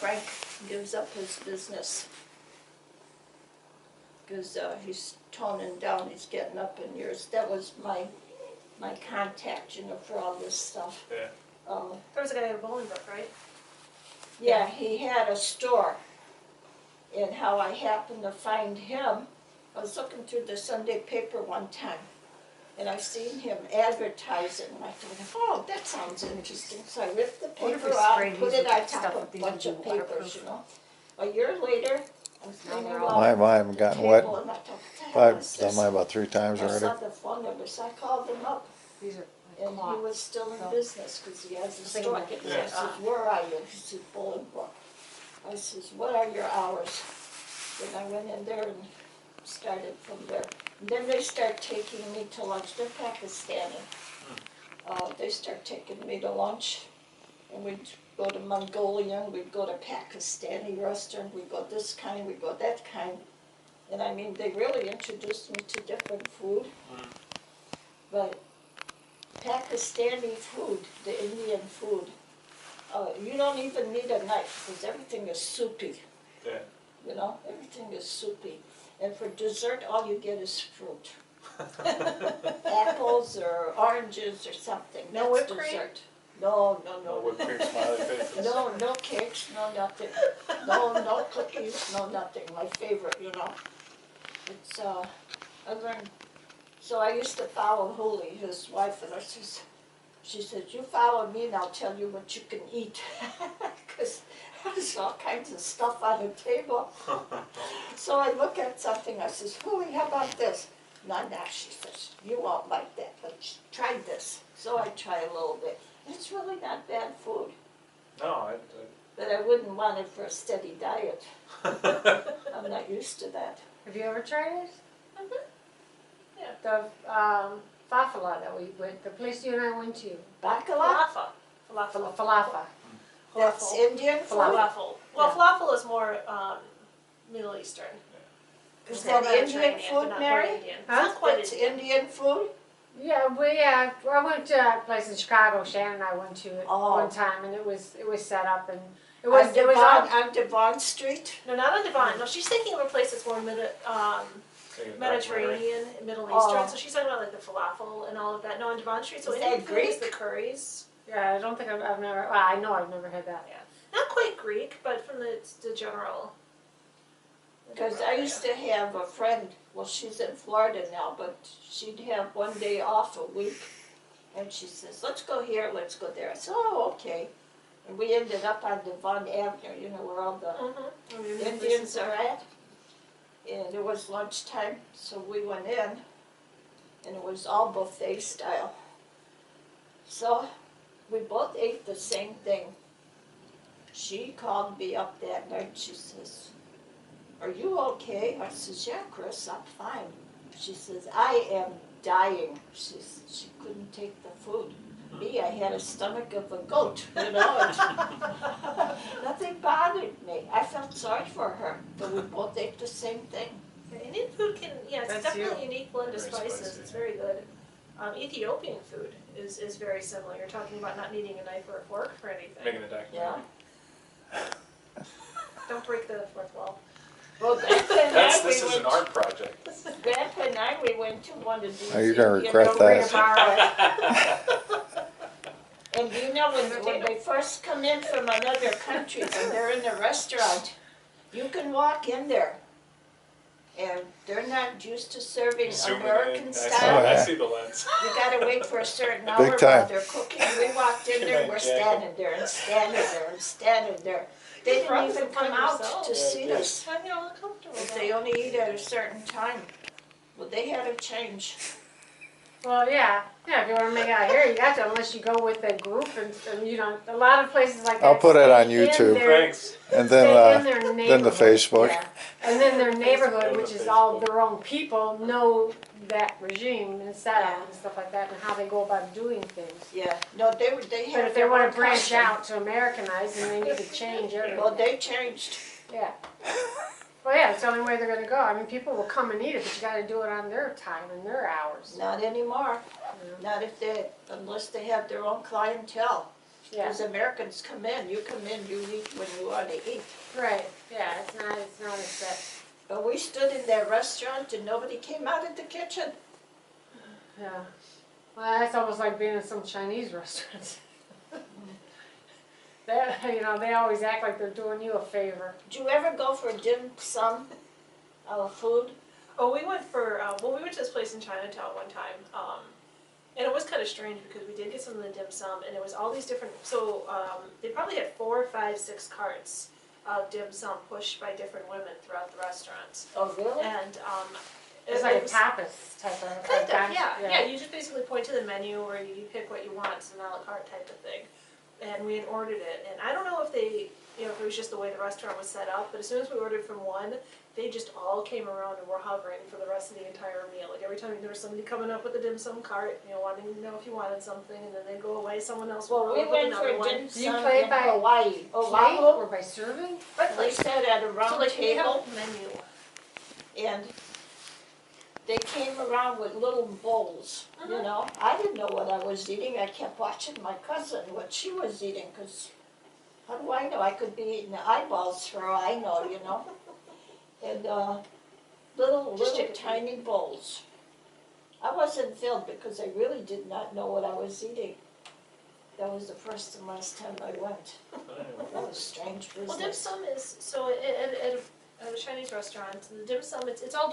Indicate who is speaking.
Speaker 1: Frank gives up his business. Because he's toning down, he's getting up in years. That was my contact, for all this stuff.
Speaker 2: Yeah.
Speaker 1: There
Speaker 3: was a guy in Bolingbrook, right?
Speaker 1: Yeah, he had a store. And how I happened to find him, I was looking through the Sunday paper one time, and I seen him advertising, and I thought, oh, that sounds interesting. So I ripped the paper out and put it on top of a bunch of papers, A year later, I was cleaning out
Speaker 4: Mine haven't gotten
Speaker 1: the
Speaker 4: wet.
Speaker 1: table, and I thought, what the hell is
Speaker 4: I've done
Speaker 1: this?
Speaker 4: mine about 3 times
Speaker 1: I
Speaker 4: already.
Speaker 1: saw the phone number, so I called him up,
Speaker 3: These are
Speaker 1: and he
Speaker 3: clock.
Speaker 1: was still in
Speaker 3: So-
Speaker 1: business, because he has a
Speaker 3: Thinking
Speaker 1: store.
Speaker 3: about getting
Speaker 1: So I
Speaker 3: that
Speaker 1: says,
Speaker 3: up.
Speaker 1: where are you? He says, Bolingbrook. I says, what are your hours? Then I went in there and started from there. And then they start taking me to lunch. They're Pakistani. They start taking me to lunch, and we'd go to Mongolian, we'd go to Pakistani restaurant, we'd go this kind, we'd go that kind. And I mean, they really introduced me to different food. But Pakistani food, the Indian food, you don't even need a knife, because everything is soupy.
Speaker 2: Yeah.
Speaker 1: Everything is soupy. And for dessert, all you get is fruit. Apples or oranges or something.
Speaker 3: No
Speaker 1: That's
Speaker 3: whipped cream?
Speaker 1: dessert. No,
Speaker 2: No whipped cream, smiley faces.
Speaker 1: No cakes, no nothing. No cookies, no nothing. My favorite, It's, I learned, so I used to follow Hooli, his wife, and she said, you follow me and I'll tell you what you can eat. Because there's all kinds of stuff on the table. So I look at something, I says, Hooli, how about this? No, she says, you won't like that, but try this. So I try a little bit. It's really not bad food,
Speaker 2: No,
Speaker 1: but I wouldn't want it for a steady diet. I'm not used to that.
Speaker 3: Have you ever tried it?
Speaker 1: Yeah.
Speaker 3: The Fafala that we went, the place you and I went to.
Speaker 1: Bacala?
Speaker 3: Falafa.
Speaker 1: That's Indian food?
Speaker 3: Falafel.
Speaker 5: Well,
Speaker 1: Yeah.
Speaker 5: falafel is more Middle Eastern.
Speaker 1: Is
Speaker 5: More
Speaker 1: that Indian
Speaker 5: Mediterranean, but
Speaker 1: food,
Speaker 5: not
Speaker 1: Mary?
Speaker 5: quite Indian.
Speaker 3: Huh?
Speaker 5: Not quite
Speaker 1: That's
Speaker 5: Indian.
Speaker 1: Indian food?
Speaker 3: Yeah, I went to a place in Chicago. Shannon and I went to it
Speaker 1: Oh.
Speaker 3: one time, and it was set up, and it
Speaker 1: On
Speaker 3: was
Speaker 1: on Devon Street?
Speaker 5: No, not on Devon. No, she's thinking of a place that's more Mediterranean, Middle Eastern.
Speaker 1: Oh.
Speaker 5: So she's talking about like the falafel and all of that. No, on Devon Street. So
Speaker 1: Is
Speaker 5: Indian
Speaker 1: that
Speaker 5: food is
Speaker 1: Greek?
Speaker 5: the curries.
Speaker 3: Yeah, I don't think I've never. Well, I know I've never had that.
Speaker 5: Yeah, not quite Greek, but from the general.
Speaker 1: Because I used to have a friend, well, she's in Florida now, but she'd have one day off a week. And she says, let's go here, let's go there. I said, oh, okay. And we ended up on Devon Avenue, where all the Indians are at. And it was lunchtime, so we went in, and it was all buffet style. So we both ate the same thing. She called me up that night, she says, are you okay? I says, yeah, Chris, I'm fine. She says, I am dying. She couldn't take the food. Me, I had a stomach of a goat, and nothing bothered me. I felt sorry for her, but we both ate the same thing.
Speaker 5: Indian food can, it's
Speaker 3: That's
Speaker 5: definitely
Speaker 3: you.
Speaker 5: a unique blend of
Speaker 2: Very
Speaker 5: spices.
Speaker 2: spicy.
Speaker 5: It's very good. Ethiopian food is very similar. You're talking about not needing a knife or a fork for anything.
Speaker 2: making a documentary.
Speaker 5: Don't break the fourth wall.
Speaker 1: Well, Grandpa
Speaker 2: This is an art project.
Speaker 1: Grandpa and I, we went to one of these.
Speaker 4: Oh, you're gonna
Speaker 1: Indian
Speaker 4: regret
Speaker 1: restaurants.
Speaker 4: that.
Speaker 1: And when they first come in from another country, when they're in the restaurant, you can walk in there. And they're not used to serving
Speaker 2: Zooming
Speaker 1: American
Speaker 2: in.
Speaker 1: style.
Speaker 2: I see the lens.
Speaker 1: You gotta wait for a certain hour while
Speaker 4: time.
Speaker 1: they're cooking. We walked in there, we're standing there and standing there and standing there. They didn't even come out to see us.
Speaker 5: I feel uncomfortable.
Speaker 1: If they only eat at a certain time. Well, they had to change.
Speaker 3: Well, yeah. If you want to make it out here, you got to, unless you go with a group, and a lot of places like that.
Speaker 4: I'll put it on
Speaker 3: stay in
Speaker 4: YouTube.
Speaker 3: their-
Speaker 2: Thanks.
Speaker 4: And
Speaker 3: stay in
Speaker 4: then,
Speaker 3: their
Speaker 4: then the
Speaker 3: neighborhood.
Speaker 4: Facebook.
Speaker 1: Yeah.
Speaker 3: And then their neighborhood,
Speaker 2: Facebook.
Speaker 3: which is all their own people, know that regime and setup
Speaker 1: Yeah.
Speaker 3: and stuff like that, and how they go about doing things.
Speaker 1: Yeah, no, they
Speaker 3: But
Speaker 1: had
Speaker 3: if they
Speaker 1: their
Speaker 3: want
Speaker 1: own
Speaker 3: to branch
Speaker 1: custom.
Speaker 3: out to Americanize, then they need to change everything.
Speaker 1: Well, they changed.
Speaker 3: Yeah. Well, yeah, it's the only way they're gonna go. I mean, people will come and eat it, but you gotta do it on their time and their hours.
Speaker 1: Not anymore.
Speaker 3: you know.
Speaker 1: Not unless they have their own clientele.
Speaker 3: Yeah,
Speaker 1: As Americans come in, you eat when you want to eat.
Speaker 3: right, yeah, it's not a set,
Speaker 1: But we stood in that restaurant and nobody came out of the kitchen.
Speaker 3: yeah. Well, that's almost like being in some Chinese restaurants. They always act like they're doing you a favor.
Speaker 1: Do you ever go for dim sum, food?
Speaker 5: Oh, we went to this place in Chinatown one time, and it was kind of strange because we did get some of the dim sum, and it was all these different, they probably had 4, 5, 6 carts of dim sum pushed by different women throughout the restaurant.
Speaker 1: Oh, really?
Speaker 5: And,
Speaker 3: It's like a tapas type of.
Speaker 5: Kind of,
Speaker 3: event,
Speaker 5: yeah, you just basically point to the menu or you pick what you want, it's an a la carte type of thing. And we had ordered it, and I don't know if if it was just the way the restaurant was set up, but as soon as we ordered from one, they just all came around and were hovering for the rest of the entire meal. Like every time there was somebody coming up with a dim sum cart, wanting to know if you wanted something, and then they'd go away, someone else would
Speaker 1: Well, we
Speaker 5: come up with
Speaker 1: went
Speaker 5: another
Speaker 1: for
Speaker 5: one.
Speaker 1: dim
Speaker 3: Do you
Speaker 1: sum
Speaker 3: play
Speaker 1: in
Speaker 3: by
Speaker 1: Hawaii.
Speaker 3: Plate
Speaker 1: Oahu.
Speaker 3: or by serving?
Speaker 5: But
Speaker 1: We
Speaker 5: like,
Speaker 1: sat at a
Speaker 5: so
Speaker 1: round
Speaker 5: like we have
Speaker 1: table
Speaker 5: a menu.
Speaker 1: and they came around with little bowls, you know. I didn't know what I was eating. I kept watching my cousin, what she was eating, because how do I know? I could be eating eyeballs for all I know, you know. And little
Speaker 5: Just chicken
Speaker 1: tiny bowls. I wasn't filled because I really did not know what I was eating. That was the first and last time I went. That was strange business.
Speaker 5: Well, dim sum is, so at a Chinese restaurant, the dim sum, it's all